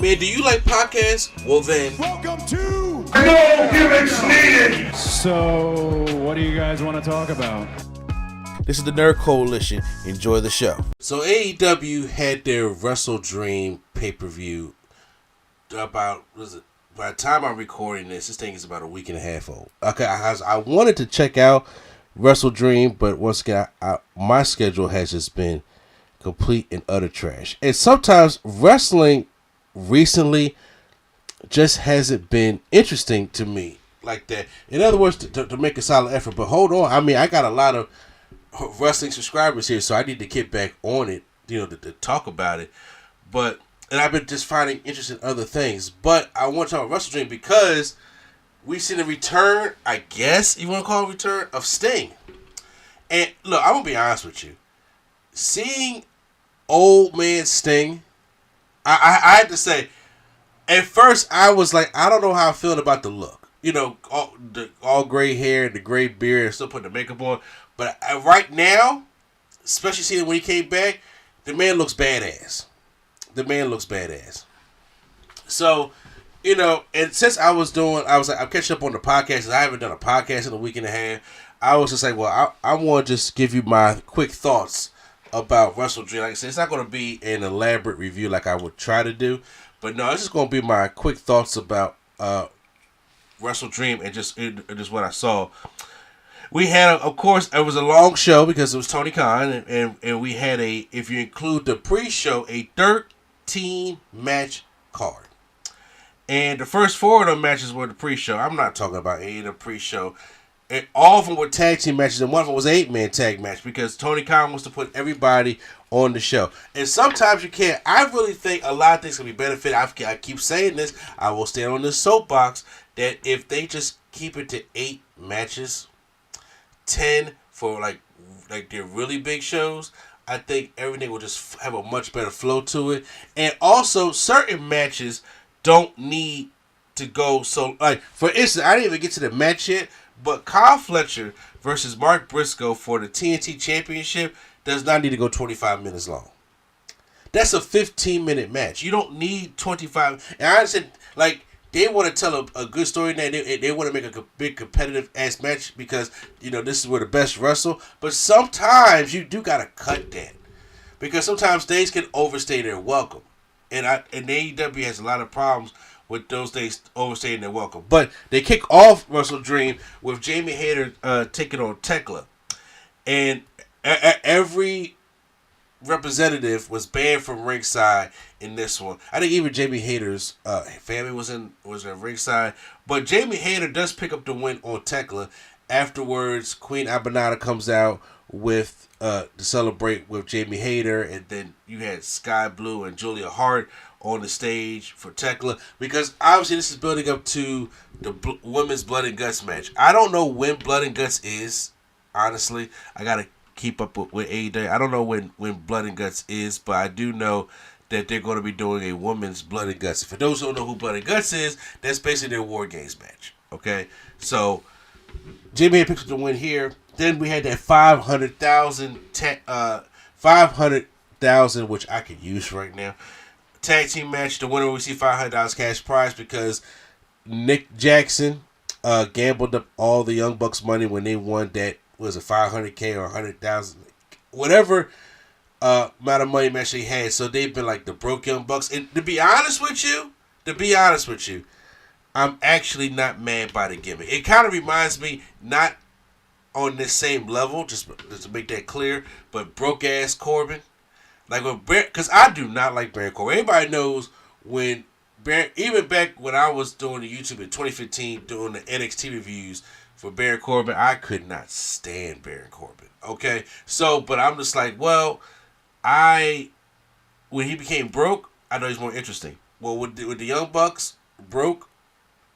Man, do you like podcasts? Well then, welcome to No Gimmicks Needed! So, what do you guys want to talk about? this is the Nerd Coalition. Enjoy the show. So AEW had their WrestleDream pay-per-view about, by the time I'm recording this thing is about a week and a half old. Okay, I wanted to check out WrestleDream, but once again, my schedule has just been complete and utter trash. And sometimes wrestling recently just hasn't been interesting to me like that. In other words, to make a solid effort. But hold on, I mean, I got a lot of wrestling subscribers here, so I need to get back on it, to talk about it. And I've been just finding interest in other things. But I want to talk about WrestleDream because we've seen a return, I guess you want to call it a return, of Sting. And look, I'm going to be honest with you. Seeing old man Sting, I had to say, at first I was like, I don't know how I feel about the look. All gray hair and the gray beard and still putting the makeup on. But right now, especially seeing when he came back, the man looks badass. So, and since I'm catching up on the podcast, I haven't done a podcast in a week and a half. I was just like, well, I want to just give you my quick thoughts about WrestleDream. Like I said, it's not going to be an elaborate review like I would try to do, but no, it's just going to be my quick thoughts about WrestleDream and just what I saw. We had, of course, it was a long show because it was Tony Khan, and we had if you include the pre-show, a 13-match card. And the first 4 of them matches were the pre-show. I'm not talking about any of the pre-show. And all of them were tag team matches, and one of them was an 8-man tag match because Tony Khan wants to put everybody on the show. And sometimes you can't. I really think a lot of things can be benefited. I keep saying this. I will stand on this soapbox that if they just keep it to 8 matches, 10 for like their really big shows, I think everything will just have a much better flow to it. And also, certain matches don't need to go so, like, for instance, I didn't even get to the match yet, but Kyle Fletcher versus Mark Briscoe for the TNT Championship does not need to go 25 minutes long. That's a 15-minute match. You don't need 25. And I understand, like, they want to tell a good story now. They want to make a big competitive-ass match because, this is where the best wrestle. But sometimes you do got to cut that. Because sometimes things can overstay their welcome. And AEW has a lot of problems with those days overstaying their welcome. But they kick off WrestleDream with Jamie Hayter taking on Tekla. And every representative was banned from ringside in this one. I think even Jamie Hayter's family was at ringside. But Jamie Hayter does pick up the win on Tekla. Afterwards, Queen Abanata comes out to celebrate with Jamie Hayter, and then you had Sky Blue and Julia Hart on the stage for Tekla, because obviously this is building up to the women's Blood and Guts match. I don't know when Blood and Guts is, honestly. I gotta keep up with AEW. I don't know when Blood and Guts is, but I do know that they're going to be doing a women's Blood and Guts. For those who don't know who Blood and Guts is, that's basically their War Games match. Okay, so Jamie Hayter picks up the win here. Then we had that 500,000, which I could use right now, tag team match. The winner will receive $500 cash prize because Nick Jackson gambled up all the Young Bucks money when they won that, was it $500K or 100,000, whatever amount of money match they had. So they've been like the broke Young Bucks. And to be honest with you, I'm actually not mad by the gimmick. It kind of reminds me, not on this same level, just to make that clear, but broke ass Corbin. Like, because I do not like Baron Corbin. Everybody knows even back when I was doing the YouTube in 2015, doing the NXT reviews for Baron Corbin, I could not stand Baron Corbin. Okay? So, but I'm just like, well, when he became broke, I know he's more interesting. Well, with the Young Bucks, broke,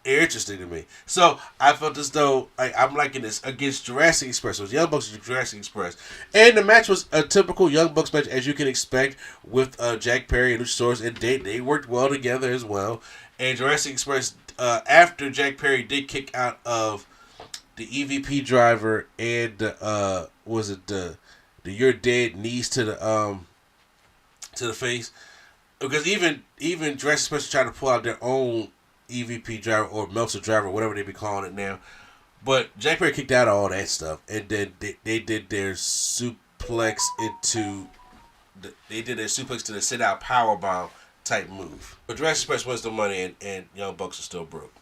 interesting to me. So I felt as though I'm liking this against Jurassic Express. So it was Young Bucks and Jurassic Express, and the match was a typical Young Bucks match, as you can expect, with Jack Perry and Luchasaurus, and they worked well together as well. And Jurassic Express, after Jack Perry did kick out of the EVP driver and the You're Dead knees to the face, because even Jurassic Express trying to pull out their own EVP driver or Meltzer driver, whatever they be calling it now. But Jack Perry kicked out of all that stuff, and then they did their suplex to the sit out powerbomb type move. But Jurassic Express wins the money, and Young Bucks are still broke.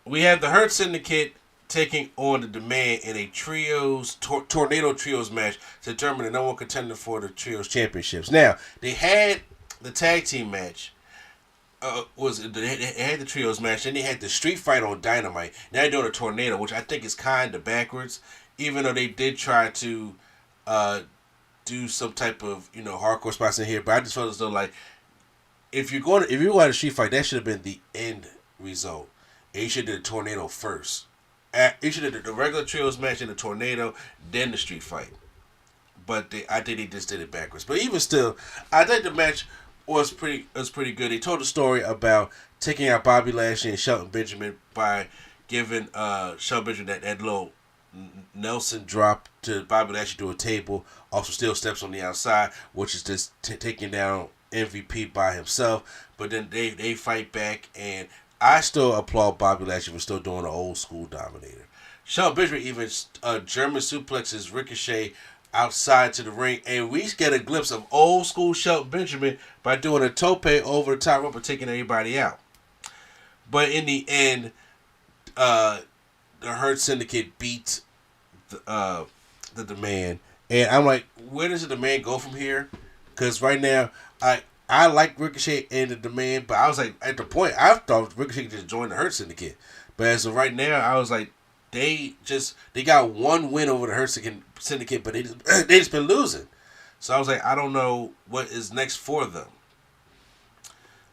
We have the Hurt Syndicate taking on the Demand in a tornado trios match to determine the number one contender for the trios championships. Now they had the tag team match. They had the trios match, then they had the street fight on Dynamite. Now they're doing a tornado, which I think is kind of backwards. Even though they did try to do some type of hardcore spots in here, but I just felt as though like if you want a street fight, that should have been the end result. And you should have did a tornado first. You should have did the regular trios match and the tornado, then the street fight. But I think they just did it backwards. But even still, I think the match was pretty good. They told a story about taking out Bobby Lashley and Shelton Benjamin by giving Shelton Benjamin that little Nelson drop to Bobby Lashley to a table. Also steel steps on the outside, which is just taking down MVP by himself. But then they fight back, and I still applaud Bobby Lashley for still doing the old school dominator. Shelton Benjamin even German suplexes Ricochet outside to the ring, and we get a glimpse of old school Shelton Benjamin by doing a tope over the top rope and taking everybody out. But in the end, the Hurt Syndicate beat the Demand, and I'm like, where does the Demand go from here? Because right now, I like Ricochet and the Demand, but I was like, at the point, I thought Ricochet could just join the Hurt Syndicate. But as of right now, I was like, they got one win over the Hurt Syndicate, but they just been losing. So I was like, I don't know what is next for them.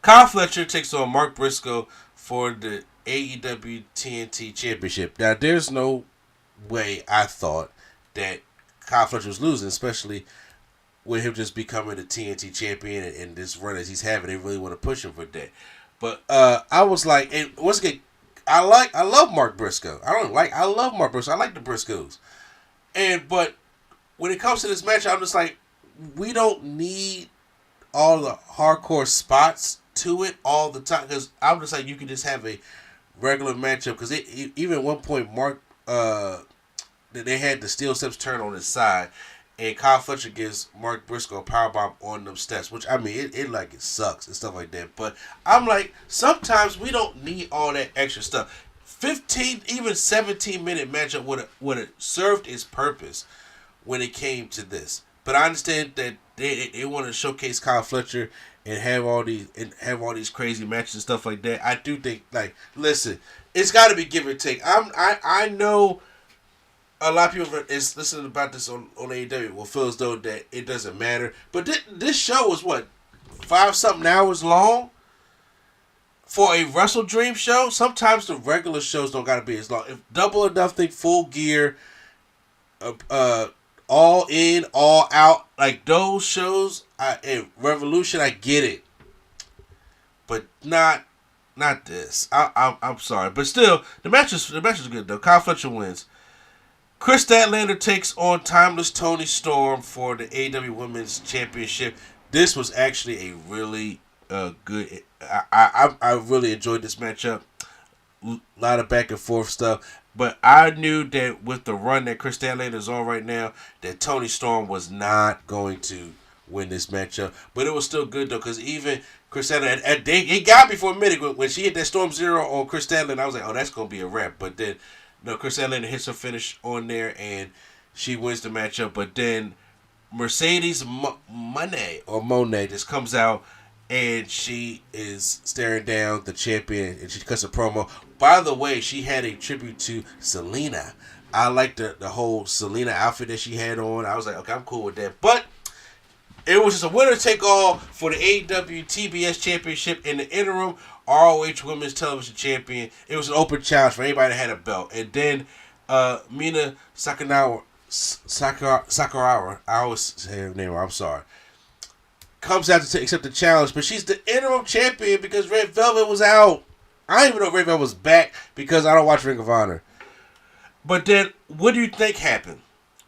Kyle Fletcher takes on Mark Briscoe for the AEW TNT Championship. Now, there's no way I thought that Kyle Fletcher was losing, especially with him just becoming the TNT champion and this run as he's having. They really want to push him for that. But I was like, and once again, I love Mark Briscoe. I love Mark Briscoe. I like the Briscoes. But when it comes to this match, I'm just like, we don't need all the hardcore spots to it all the time. Because I'm just like, you can just have a regular matchup. Because even at one point, Mark, they had the steel steps turn on his side. And Kyle Fletcher gives Mark Briscoe a powerbomb on them steps, which, I mean, it sucks and stuff like that. But I'm like, sometimes we don't need all that extra stuff. 15, even 17-minute matchup would have served its purpose when it came to this. But I understand that they want to showcase Kyle Fletcher and have all these crazy matches and stuff like that. I do think, like, listen, it's got to be give and take. I know a lot of people is listening about this on AEW will feel as though that it doesn't matter. But this show was, what, 5-something hours long? For a WrestleDream show? Sometimes the shows don't got to be as long. If Double or Nothing, Full Gear, All In, All Out, like those shows, Revolution, I get it. But not this. I'm sorry. But still, the match is good, though. Kyle Fletcher wins. Chris Statlander takes on Timeless Tony Storm for the AEW Women's Championship. This was actually a really good. I really enjoyed this matchup. A lot of back and forth stuff. But I knew that with the run that Chris Statlander is on right now, that Tony Storm was not going to win this matchup. But it was still good, though, because even Chris Statlander, it got me for a minute. When she hit that Storm Zero on Chris Statlander, I was like, oh, that's going to be a wrap. But then, no, Chris Statlander hits her finish on there, and she wins the matchup. But then Mercedes Moné just comes out, and she is staring down the champion, and she cuts a promo. By the way, she had a tribute to Selena. I liked the whole Selena outfit that she had on. I was like, okay, I'm cool with that. But it was just a winner-take-all for the AEW TBS Championship. In the interim, ROH Women's Television Champion. It was an open challenge for anybody that had a belt. And then Mina Sakuragawa, I always say her name, I'm sorry, comes out to accept the challenge. But she's the interim champion because Red Velvet was out. I didn't even know Red Velvet was back because I don't watch Ring of Honor. But then, what do you think happened?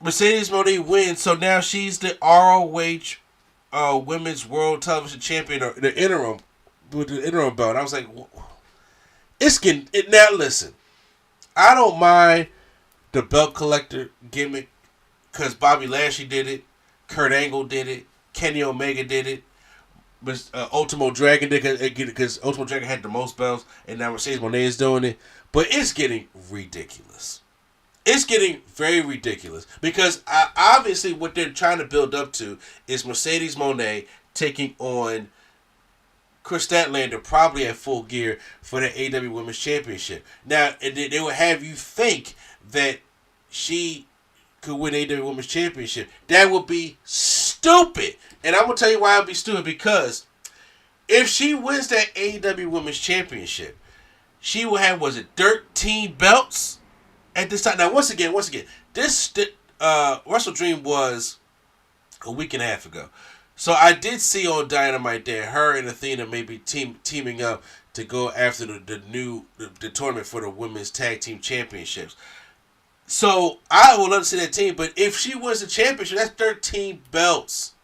Mercedes Moné wins, so now she's the ROH women's world television champion or the interim with the interim belt. And I was like, it's getting it now. Listen, I don't mind the belt collector gimmick because Bobby Lashley did it, Kurt Angle did it, Kenny Omega did it, but Ultimo Dragon did it because Ultimo Dragon had the most belts, and now Mercedes Moné is doing it. But it's getting ridiculous. It's getting very ridiculous because obviously what they're trying to build up to is Mercedes Moné taking on Chris Statlander probably at Full Gear for the AEW Women's Championship. Now, they would have you think that she could win AEW Women's Championship. That would be stupid. And I'm going to tell you why it would be stupid. Because if she wins that AEW Women's Championship, she will have, 13 belts at this time. Now, once again, this WrestleDream was a week and a half ago. So I did see on Dynamite that her and Athena may be teaming up to go after the tournament for the Women's Tag Team Championships. So I would love to see that team, but if she wins the championship, that's 13 belts.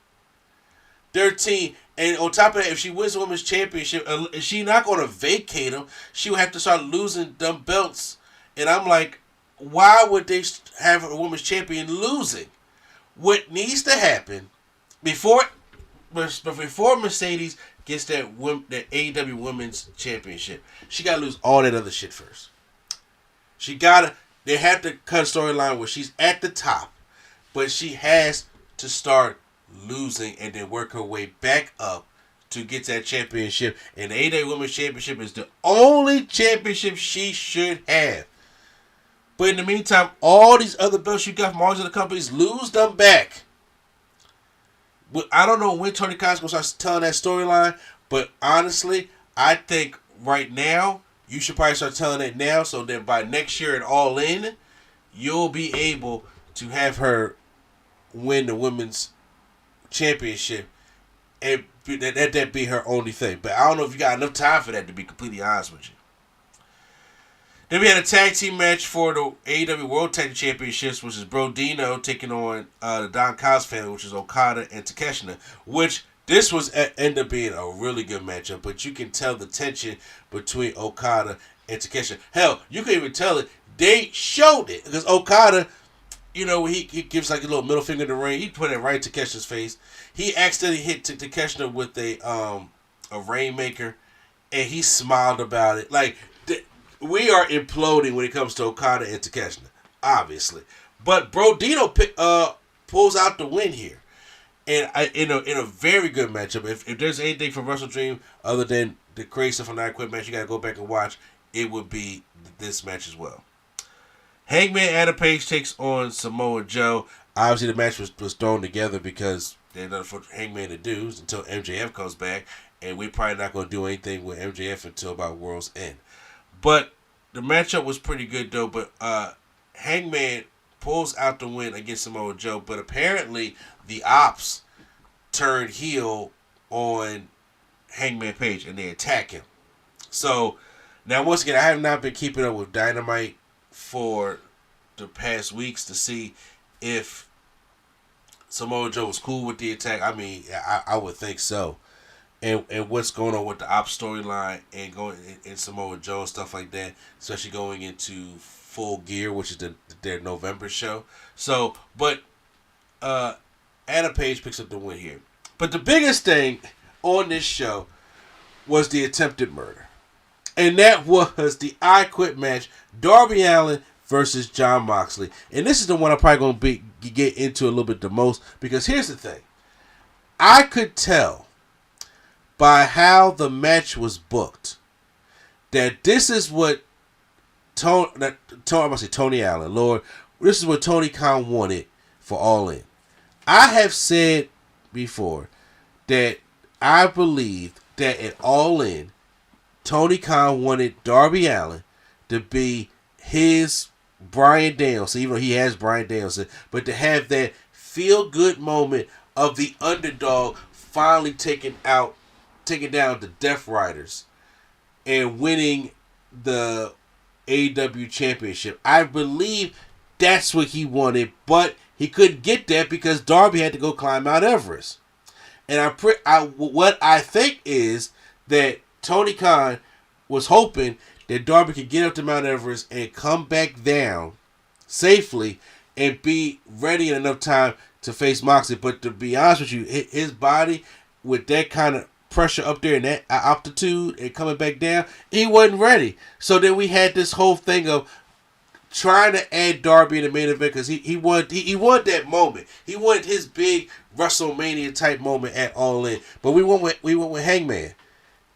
13. And on top of that, if she wins the Women's Championship, she's not going to vacate them. She will have to start losing them belts. And I'm like, why would they have a Women's Champion losing? What needs to happen before Mercedes gets that AEW Women's Championship, she got to lose all that other shit first. They have to cut a storyline where she's at the top, but she has to start losing and then work her way back up to get that championship. And the AEW Women's Championship is the only championship she should have. But in the meantime, all these other belts you got from all these other companies, lose them back. I don't know when Tony Khan's going to start telling that storyline, but honestly, I think right now, you should probably start telling it now so that by next year at All In, you'll be able to have her win the Women's Championship and that be her only thing. But I don't know if you got enough time for that, to be completely honest with you. Then we had a tag team match for the AEW World Tag Championships, which is Bro Dino taking on the Don Callis family, which is Okada and Takeshita, which this was ended up being a really good matchup, but you can tell the tension between Okada and Takeshita. Hell, you can even tell it. They showed it because Okada, he gives like a little middle finger in the ring. He put it right in Takeshita's face. He accidentally hit Takeshita with a Rainmaker, and he smiled about it. Like, we are imploding when it comes to Okada and Takeshita, obviously. But Bro Dino pulls out the win here. And in a very good matchup. If there's anything from WrestleDream other than the crazy stuff on the I Quit match you got to go back and watch, it would be this match as well. Hangman Adam Page takes on Samoa Joe. Obviously, the match was thrown together because there's nothing for Hangman to do until MJF comes back. And we're probably not going to do anything with MJF until about World's End. But the matchup was pretty good, though. But Hangman pulls out the win against Samoa Joe. But apparently, the Ops turned heel on Hangman Page and they attack him. So, now once again, I have not been keeping up with Dynamite for the past weeks to see if Samoa Joe was cool with the attack. I mean, I would think so. And what's going on with the Ops storyline and going in Samoa Joe and stuff like that, especially going into Full Gear, which is their November show. So, but Adam Page picks up the win here. But the biggest thing on this show was the attempted murder. And that was the I Quit match, Darby Allin versus Jon Moxley. And this is the one I'm probably going to get into a little bit the most, because here's the thing. I could tell by how the match was booked that this is what Tony Allen, Lord, this is what Tony Khan wanted for All In. I have said before that I believe that at All In, Tony Khan wanted Darby Allin to be his Bryan Danielson, even though he has Bryan Danielson, but to have that feel-good moment of the underdog finally taking down the Death Riders and winning the AEW Championship. I believe that's what he wanted, but he couldn't get that because Darby had to go climb Mount Everest. And what I think is that Tony Khan was hoping that Darby could get up to Mount Everest and come back down safely and be ready in enough time to face Moxley. But to be honest with you, his body, with that kind of pressure up there and that altitude and coming back down, he wasn't ready. So then we had this whole thing of trying to add Darby in the main event because he wanted that moment. He wanted his big WrestleMania type moment at All In. But we went with Hangman.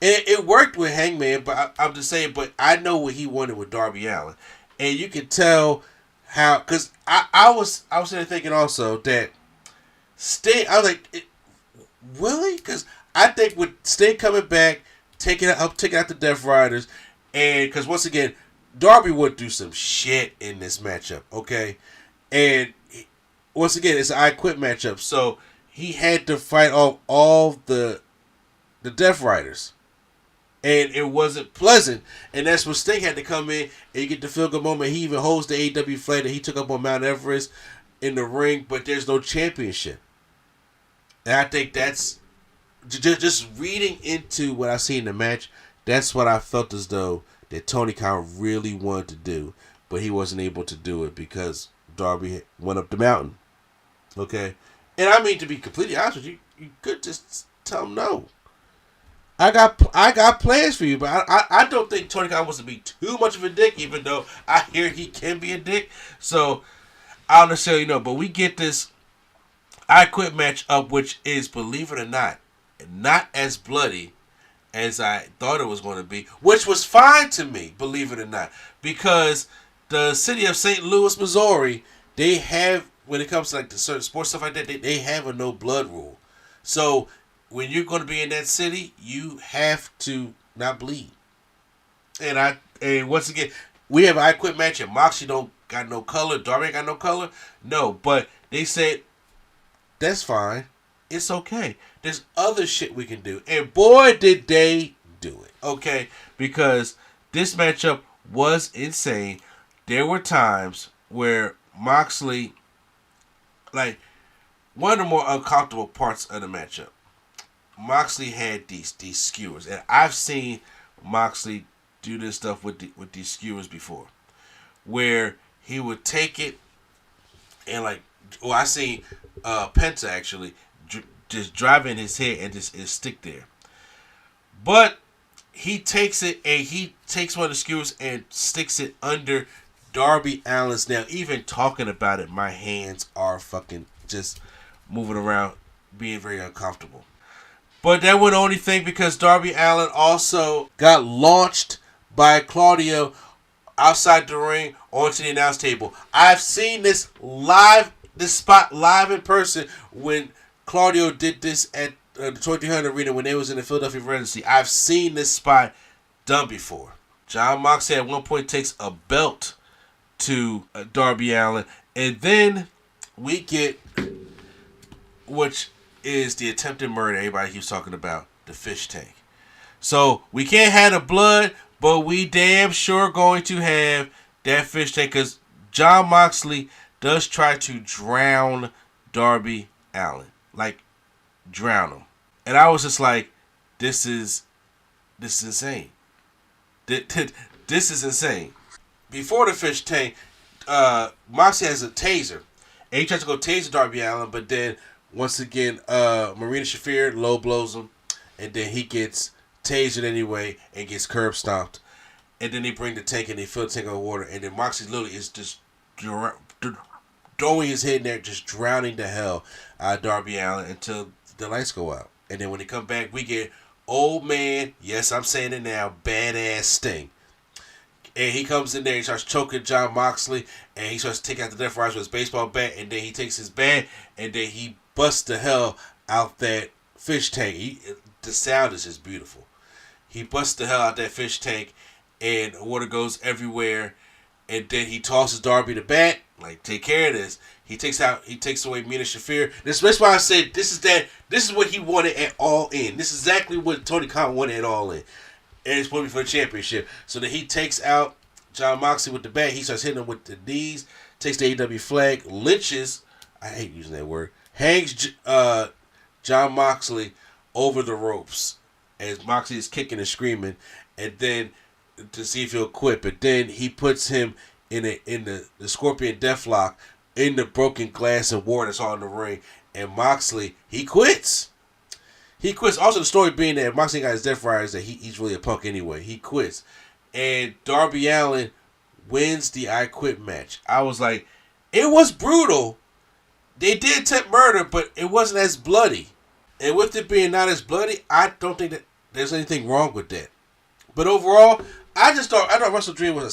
And it worked with Hangman, but I'm just saying, but I know what he wanted with Darby Allin. And you can tell how, because I was there thinking also that Sting, I was like, really? Because I think with Sting coming back, taking out the Death Riders, and because once again, Darby would do some shit in this matchup, okay? And once again, it's an I Quit matchup, so he had to fight off all the Death Riders. And it wasn't pleasant. And that's when Sting had to come in and you get the feel good moment. He even holds the AEW flag that he took up on Mount Everest in the ring, but there's no championship. And I think that's just reading into what I see in the match, that's what I felt as though that Tony Khan really wanted to do, but he wasn't able to do it because Darby went up the mountain. Okay? And I mean, to be completely honest with you, you could just tell him no. I got plans for you, but I don't think Tony Khan wants to be too much of a dick, even though I hear he can be a dick. So I don't necessarily know, but we get this I Quit match up, which is, believe it or not as bloody as I thought it was going to be, which was fine to me, believe it or not, because the city of St. Louis, Missouri, they have, when it comes to like the certain sports stuff like that, they have a no blood rule. So when you're going to be in that city, you have to not bleed. And once again, we have an I Quit match, and Moxley don't got no color, Darby ain't got no color. No, but they said, that's fine. It's okay. There's other shit we can do. And boy, did they do it. Okay? Because this matchup was insane. There were times where Moxley, like, one of the more uncomfortable parts of the matchup, Moxley had these skewers, and I've seen Moxley do this stuff with these skewers before, where he would take it and I seen Penta actually just drive in his head and just stick there, but he takes it and he takes one of the skewers and sticks it under Darby Allin's. Now, even talking about it, my hands are fucking just moving around, being very uncomfortable. But that wasn't the only thing, because Darby Allin also got launched by Claudio outside the ring onto the announce table. I've seen this spot live in person when Claudio did this at the 2300 Arena when they was in the Philadelphia Residency. I've seen this spot done before. John Moxley at one point takes a belt to Darby Allin, and then we get, which is the attempted murder everybody keeps talking about, the fish tank. So we can't have the blood, but we damn sure going to have that fish tank, because John Moxley does try to drown Darby Allin, like drown him. And I was just like, this is insane. This is insane. Before the fish tank, Moxley has a taser, and he tries to go taser Darby Allin, but then once again, Marina Shafir low blows him, and then he gets tasered anyway and gets curb stomped. And then they bring the tank and they fill the tank with water, and then Moxley literally is just throwing his head in there, just drowning the hell out of Darby Allin until the lights go out. And then when they come back, we get old man, yes, I'm saying it now, badass Sting. And he comes in there, he starts choking John Moxley, and he starts taking out the Death Riders with his baseball bat, and then he takes his bat, and then he busts the hell out that fish tank. The sound is just beautiful. He busts the hell out that fish tank, and water goes everywhere, and then he tosses Darby the bat, like, take care of this. He takes away Mina Shafir. That's why I said this is what he wanted at All In. This is exactly what Tony Khan wanted at All In. And it's supposed to be for the championship. So then he takes out John Moxley with the bat. He starts hitting him with the knees, takes the AEW flag, lynches, I hate using that word, hangs Jon Moxley over the ropes as Moxley is kicking and screaming, and then to see if he'll quit. But then he puts him in the Scorpion Deathlock in the broken glass and war that's on the ring, and Moxley, he quits. He quits. Also, the story being that Moxley got his Death Riders, that he's really a punk anyway. He quits. And Darby Allin wins the I Quit match. I was like, it was brutal. They did attempt murder, but it wasn't as bloody. And with it being not as bloody, I don't think that there's anything wrong with that. But overall, I thought WrestleDream was a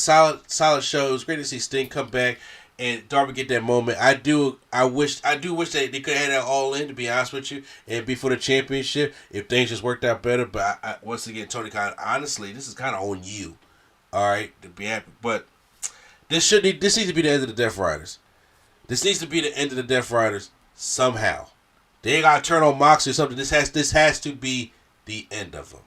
solid show. It was great to see Sting come back and Darby get that moment. I do wish that they could have had that all in, to be honest with you, and be for the championship if things just worked out better. But once again, Tony Khan, honestly, this is kind of on you. All right, to be happy. But this needs to be the end of the Death Riders. This needs to be the end of the Death Riders somehow. They ain't got to turn on Moxley or something. This has to be the end of them.